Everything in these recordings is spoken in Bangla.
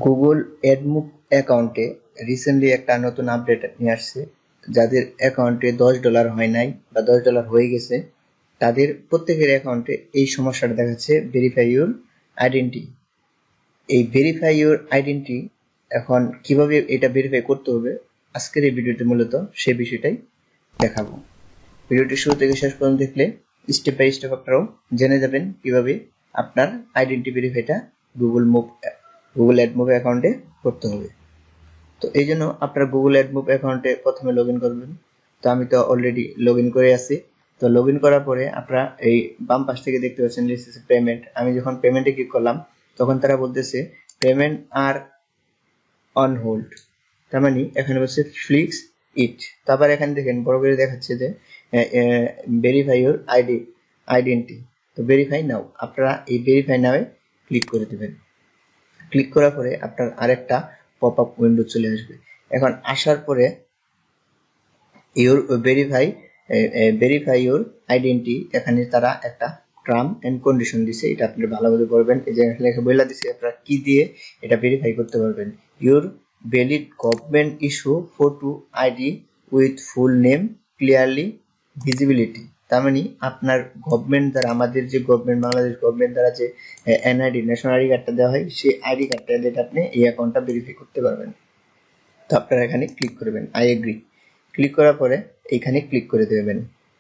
গুগল অ্যাডমুভ অ্যাকাউন্টে রিসেন্টলি একটা নতুন আপডেট নিয়ে আসছে। যাদের অ্যাকাউন্টে $10 হয় নাই বা $10 হয়ে গেছে, তাদের প্রত্যেকের অ্যাকাউন্টে এই সমস্যাটা দেখাচ্ছে, ভেরিফাই ইউর আইডেন্টি। এই ভেরিফাই ইউর আইডেন্টি এখন কিভাবে এটা ভেরিফাই করতে হবে, আজকের এই ভিডিওতে মূলত সেই বিষয়টাই দেখাবো। ভিডিওটি শুরু থেকে শেষ পর্যন্ত দেখলে স্টেপ বাই স্টেপ আপনারাও জেনে যাবেন কিভাবে আপনার আইডেন্টি ভেরিফাইটা গুগল অ্যাডমুভ অ্যাকাউন্টে করতে হবে। তো এই জন্য আপনার গুগল অ্যাডমুভ অ্যাকাউন্টে প্রথমে লগ ইন করবেন। তো আমি তো অলরেডি লগ ইন করে আছি। তো লগ ইন করার পরে আপনারা এই বাম পাশ থেকে দেখতে পাচ্ছেন লিখেছে পেমেন্ট। আমি যখন পেমেন্টে ক্লিক করলাম তখন তারা বলতেছে পেমেন্ট আর অন হোল্ড, তার মানে এখানে বলছে ফ্লিক্স ইট। তারপর এখানে দেখেন বড় করে দেখাচ্ছে যে ভেরিফাই ইউর আইডেন্টি। তো ভেরিফাই নাও, আপনারা এই ভেরিফাই নাও ক্লিক করে দেবেন। ক্লিক করার পরে আপনার আরেকটা পপ আপ উইন্ডো চলে আসবে। এখন আসার পরে ইউর ভেরিফাই ইউর আইডেন্টি, এখানে তারা একটা টার্ম এন্ড কন্ডিশন দিছে, এটা আপনি ভালোভাবে পড়বেন। এই যে লেখা বইলা দিছে আপনারা কি দিয়ে এটা ভেরিফাই করতে পারবেন। Your valid government issue photo ID with full name clearly visibility. তার মানে আপনার গভর্নমেন্ট দ্বারা, আমাদের যে গভর্নমেন্ট, বাংলাদেশ গভর্নমেন্ট দ্বারা যে এনআইডি ন্যাশনাল আইডি কার্ডটা দেওয়া হয়, সেই আইডি কার্ডটা দিয়ে আপনি এই অ্যাকাউন্টটা ভেরিফাই করতে পারবেন। তো আপনারা এখানে ক্লিক করবেন আই এগ্রি। ক্লিক করার পরে এইখানে ক্লিক করে দেবেন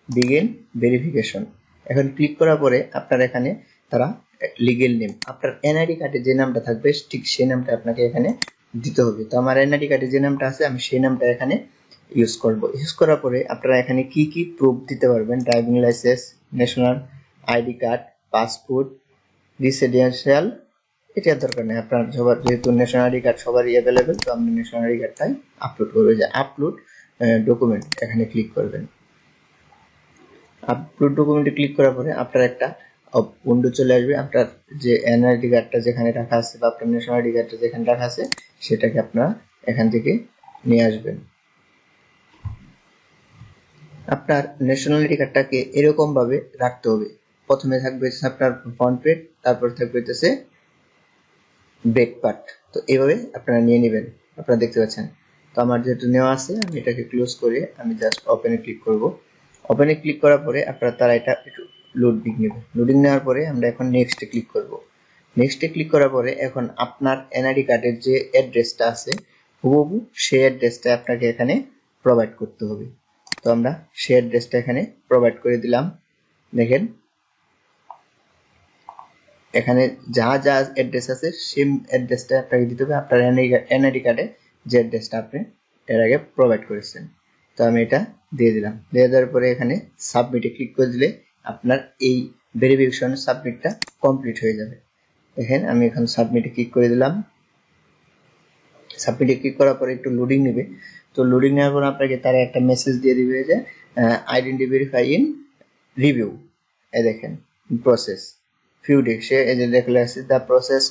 বিগিন ভেরিফিকেশন। এখন ক্লিক করার পরে আপনার এখানে তারা লিগেল নেম, আপনার এনআইডি কার্ডে যে নামটা থাকবে ঠিক সেই নামটা আপনাকে এখানে দিতে হবে। তো আমার এনআইডি কার্ডে যে নামটা আছে আমি সেই নামটা এখানে ইউজ করব। ইউজ করার পরে আপনারা এখানে কি কি প্রুফ দিতে পারবেন, driving licence, national ID card, passport, residential, এটার দরকার নেই। আপনার সবার যেহেতু ন্যাশনাল আইডি কার্ড সবারই অ্যাভেলেবেল, তো আপনি ন্যাশনাল আইডি কার্ডটাই আপলোড করবে। যে আপলোড ডকুমেন্ট এখানে ক্লিক করবেন। আপলোড ডকুমেন্টে ক্লিক করার পরে আপনার একটা উইন্ডো চলে আসবে। আপনার যে এনআইডি কার্ডটা যেখানে রাখা আছে বা আপনার ন্যাশনাল আইডি কার্ডটা যেখানে রাখা আছে সেটাকে আপনারা এখান থেকে নিয়ে আসবেন। আপনার ন্যাশনাল আইডি কার্ডটাকে এরকম ভাবে রাখতে হবে। প্রথমে থাকবে আপনার ফ্রন্ট পেজ, তারপর থাকবে হচ্ছে ব্যাক পার্ট। তো এইভাবে আপনারা নিয়ে নেবেন। আপনারা দেখতে পাচ্ছেন। তো আমার যেহেতু নেওয়া আছে, আমি এটাকে ক্লোজ করে আমি জাস্ট ওপেনে ক্লিক করব। ওপেনে ক্লিক করার পরে আপনারা তারা এটা একটু লোডিং নেবে। লোডিং নেওয়ার পরে আমরা এখন নেক্সটে ক্লিক করব। নেক্সটে ক্লিক করার পরে এখন আপনার এনআইডি কার্ডের যে অ্যাড্রেসটা আছে হুবহু সেই অ্যাড্রেসটা আপনাকে এখানে প্রোভাইড করতে হবে। তো আমরা সেই অ্যাড্রেসটা এখানে প্রোভাইড করে দিলাম। দেখেন এখানে যা যা অ্যাড্রেস আছে সেম অ্যাড্রেসটা আপনাকে দিতে হবে, আপনার এনআইডি কার্ডে যে অ্যাড্রেসটা আপনি এর আগে প্রোভাইড করেছেন। তো আমি এটা দিয়ে দিলাম। দিয়ে দেওয়ার পরে এখানে সাবমিটে ক্লিক করে দিলে আপনার এই ভেরিফিকেশন সাবমিটটা কমপ্লিট হয়ে যাবে। দেখেন আমি এখন সাবমিটে ক্লিক করে দিলাম। সাবমিটে ক্লিক করার পরে একটু লোডিং নেবে। তো লোডিং নেওয়ার পর আপনাকে তারা একটা মেসেজ দিয়ে দিবে যে আইডেন্টি ভেরিফাই ইন রিভিউ। এই দেখেন প্রসেস ফিউ ডে, সে এই যে লেখা আছে the process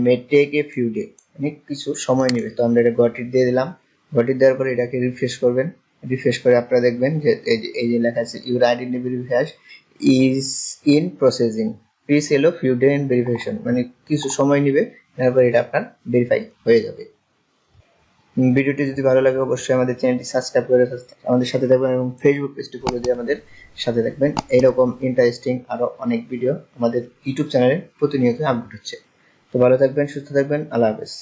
may take a few day, অনেক কিছু সময় নেবে। তো আমরা এটা গট ইট দিয়ে দিলাম। গট ইট দেওয়ার পরে এটাকে রিফ্রেশ করবেন। রিফ্রেশ করে আপনারা দেখবেন যে এই যে লেখা আছে your identity verify is in processing, please এলো ফিউ ডে ইন ভেরিফিকেশন, মানে কিছু সময় নেবে, তারপর এটা আপনার ভেরিফাই হয়ে যাবে। ভিডিওটি যদি ভালো লাগে অবশ্যই আমাদের চ্যানেলটি সাবস্ক্রাইব করে আমাদের সাথে থাকবেন এবং ফেসবুক পেজটি ফলো দিয়ে আমাদের সাথে থাকবেন। এইরকম ইন্টারেস্টিং আরো অনেক ভিডিও আমাদের ইউটিউব চ্যানেলে প্রতিনিয়ত আপডেট হচ্ছে। তো ভালো থাকবেন, সুস্থ থাকবেন, আল্লাহ হাফেজ।